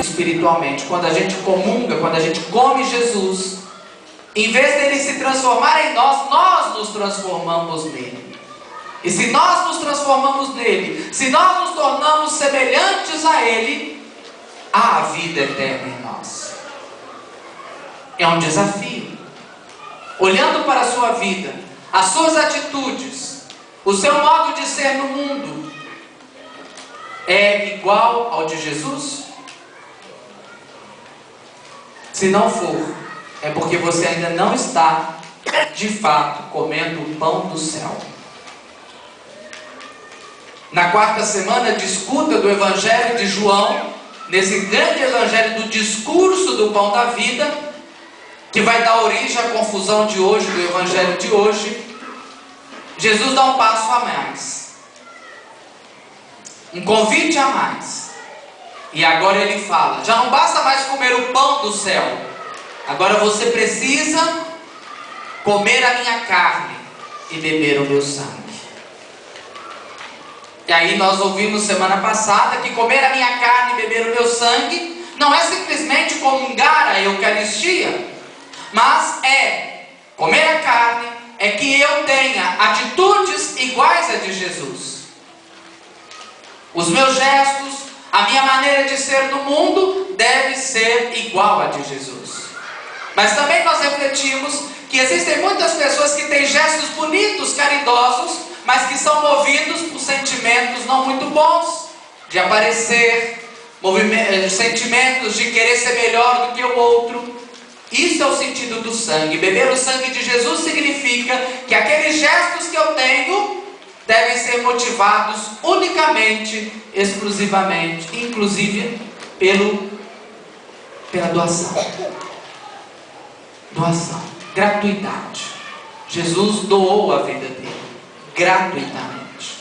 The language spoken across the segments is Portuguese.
espiritualmente. Quando a gente comunga, quando a gente come Jesus, em vez dele se transformar em nós, nós nos transformamos nele. E se nós nos transformamos nele, se nós nos tornamos semelhantes a ele, há a vida eterna em nós. É um desafio. Olhando para a sua vida, as suas atitudes, o seu modo de ser no mundo, é igual ao de Jesus? Se não for, é porque você ainda não está, de fato, comendo o pão do céu. Na quarta semana de escuta do Evangelho de João, nesse grande Evangelho do discurso do pão da vida, que vai dar origem à confusão de hoje, do Evangelho de hoje, Jesus dá um passo a mais, um convite a mais. E agora ele fala: já não basta mais comer o pão do céu, agora você precisa comer a minha carne e beber o meu sangue. E aí nós ouvimos semana passada que comer a minha carne e beber o meu sangue não é simplesmente comungar a Eucaristia, mas é comer a carne, é que eu tenha atitudes iguais a de Jesus. Os meus gestos, a minha maneira de ser no mundo deve ser igual a de Jesus. Mas também nós refletimos que existem muitas pessoas que têm gestos bonitos, caridosos, mas que são movidos por sentimentos não muito bons, de aparecer, sentimentos de querer ser melhor do que o outro. Isso é o sentido do sangue. Beber o sangue de Jesus significa que aqueles gestos que eu tenho devem ser motivados unicamente, exclusivamente, inclusive pela doação. Doação, gratuidade. Jesus doou a vida dele gratuitamente.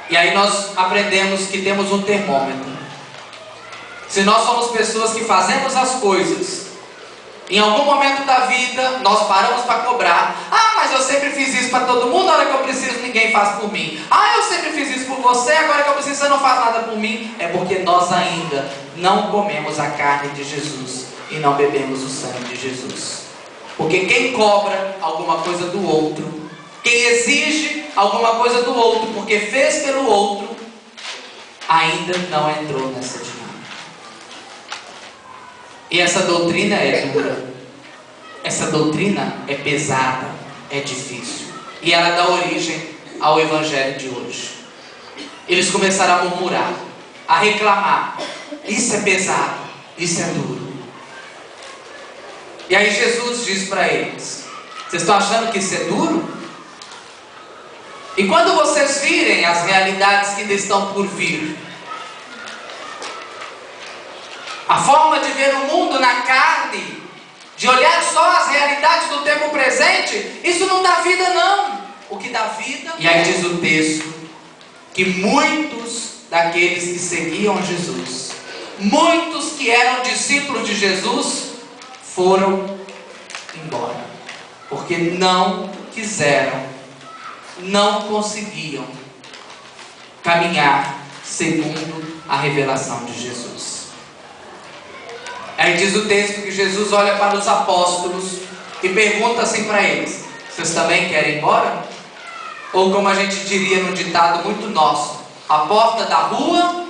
E aí nós aprendemos que temos um termômetro. Se nós somos pessoas que fazemos as coisas, em algum momento da vida nós paramos para cobrar: ah, mas eu sempre fiz isso para todo mundo, a hora que eu preciso ninguém faz por mim. Ah, eu sempre fiz isso por você, agora que eu preciso você não faz nada por mim. É porque nós ainda não comemos a carne de Jesus e não bebemos o sangue de Jesus. Porque quem cobra alguma coisa do outro, quem exige alguma coisa do outro porque fez pelo outro, ainda não entrou nessa dinâmica. E essa doutrina é dura, essa doutrina é pesada, é difícil. E ela dá origem ao Evangelho de hoje. Eles começaram a murmurar, a reclamar: isso é pesado, isso é duro. E aí Jesus diz para eles: vocês estão achando que isso é duro? E quando vocês virem as realidades que ainda estão por vir, a forma de ver o mundo na carne, de olhar só as realidades do tempo presente, isso não dá vida não. O que dá vida... E aí diz o texto que muitos daqueles que seguiam Jesus, muitos que eram discípulos de Jesus, foram embora, porque não quiseram, não conseguiam caminhar segundo a revelação de Jesus. Aí diz o texto que Jesus olha para os apóstolos e pergunta assim para eles: vocês também querem ir embora? Ou como a gente diria no ditado muito nosso: a porta da rua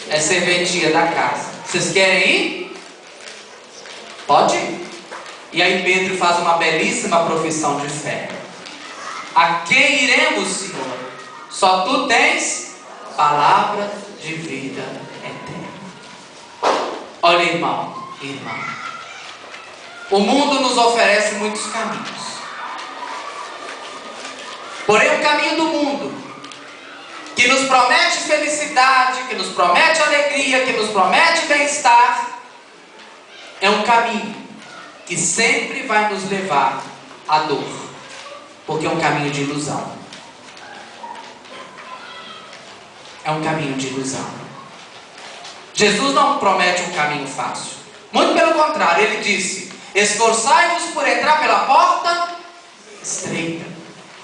é serventia da casa. Vocês querem ir? Pode ir. E aí Pedro faz uma belíssima profissão de fé: a quem iremos, Senhor? Só tu tens palavra de vida eterna. Olha, irmão, irmã, o mundo nos oferece muitos caminhos, porém o caminho do mundo, que nos promete felicidade, que nos promete alegria, que nos promete bem-estar, é um caminho que sempre vai nos levar à dor, porque é um caminho de ilusão. É um caminho de ilusão. Jesus não promete um caminho fácil. Muito pelo contrário, ele disse: esforçai-vos por entrar pela porta estreita.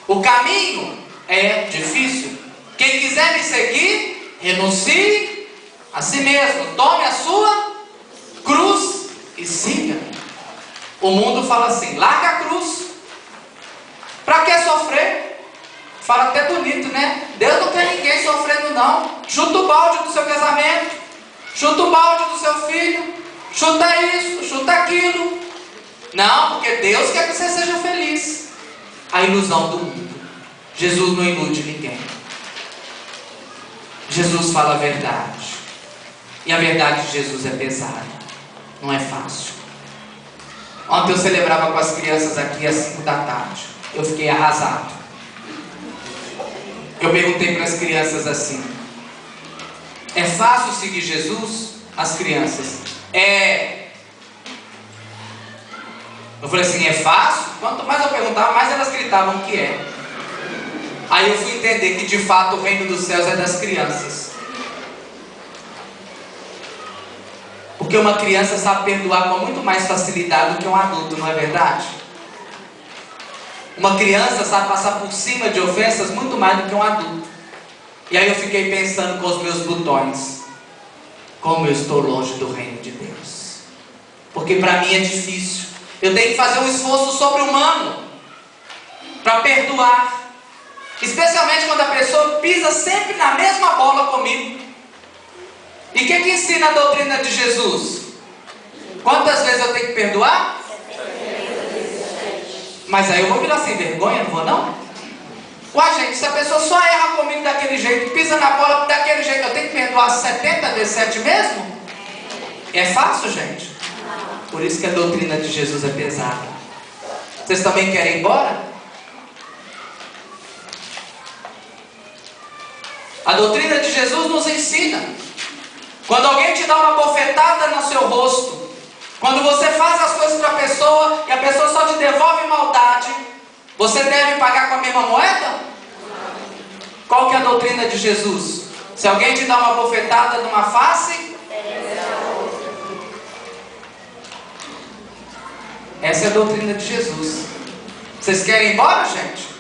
O caminho é difícil. Quem quiser me seguir, renuncie a si mesmo, tome a sua cruz e siga-me. O mundo fala assim: larga a cruz. Para que sofrer? Fala até bonito, né? Deus não quer ninguém sofrendo não. Chuta o balde do seu casamento, chuta o balde do seu filho, chuta isso, chuta aquilo. Não, porque Deus quer que você seja feliz. A ilusão do mundo. Jesus não ilude ninguém. Jesus fala a verdade. E a verdade de Jesus é pesada. Não é fácil. Ontem eu celebrava com as crianças aqui às 5 da tarde. Eu fiquei arrasado. Eu perguntei para as crianças assim: é fácil seguir Jesus? As crianças: é. Eu falei assim: é fácil? Quanto mais eu perguntava, mais elas gritavam que é. Aí eu fui entender que de fato o reino dos céus é das crianças. Porque uma criança sabe perdoar com muito mais facilidade do que um adulto, não é verdade? Uma criança sabe passar por cima de ofensas muito mais do que um adulto. E aí eu fiquei pensando com os meus botões: como eu estou longe do reino de Deus. Porque para mim é difícil. Eu tenho que fazer um esforço sobre-humano para perdoar. Especialmente quando a pessoa pisa sempre na mesma bola comigo. E o que ensina a doutrina de Jesus? Quantas vezes eu tenho que perdoar? Mas aí eu vou virar sem vergonha, não vou não? Ué, gente, se a pessoa só erra comigo daquele jeito, pisa na bola daquele jeito, eu tenho que perdoar 70 vezes 7 mesmo? É fácil, gente? Por isso que a doutrina de Jesus é pesada. Vocês também querem ir embora? A doutrina de Jesus nos ensina: quando alguém te dá uma bofetada no seu rosto, quando você faz as coisas para a pessoa e a pessoa só te devolve maldade, você deve pagar com a mesma moeda? Qual que é a doutrina de Jesus? Se alguém te dá uma bofetada numa face, essa é a doutrina de Jesus. Vocês querem ir embora, gente?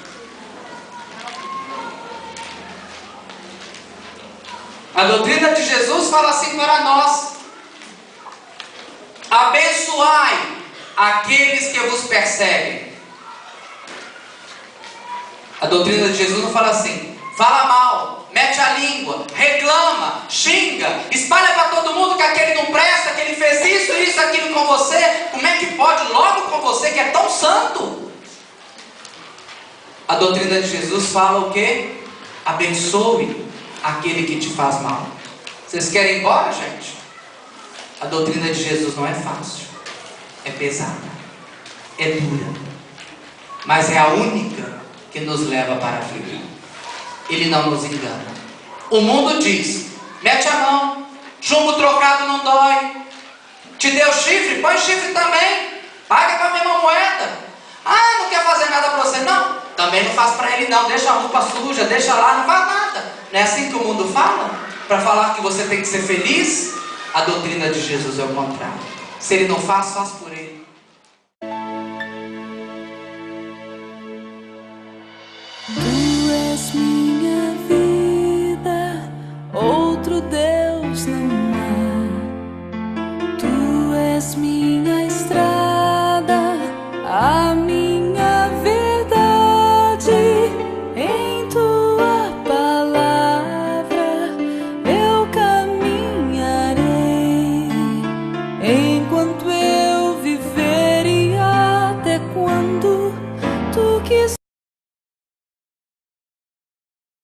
A doutrina de Jesus fala assim para nós: abençoai aqueles que vos perseguem. A doutrina de Jesus não fala assim: fala mal, mete a língua, reclama, xinga, espalha para todo mundo que aquele não presta, que ele fez isso, aquilo com você. Como é que pode logo com você que é tão santo? A doutrina de Jesus fala o quê? Abençoe aquele que te faz mal. Vocês querem ir embora, gente? A doutrina de Jesus não é fácil, é pesada, é dura, mas é a única que nos leva para a vida. Ele não nos engana. O mundo diz: mete a mão, chumbo trocado não dói, te deu chifre, põe chifre também, paga com a mesma moeda. Ah, não quer fazer nada para você? Não, também não faz para ele não, deixa a roupa suja, deixa lá, não faz nada. Não é assim que o mundo fala? Para falar que você tem que ser feliz? A doutrina de Jesus é o contrário. Se ele não faz, faz por ele.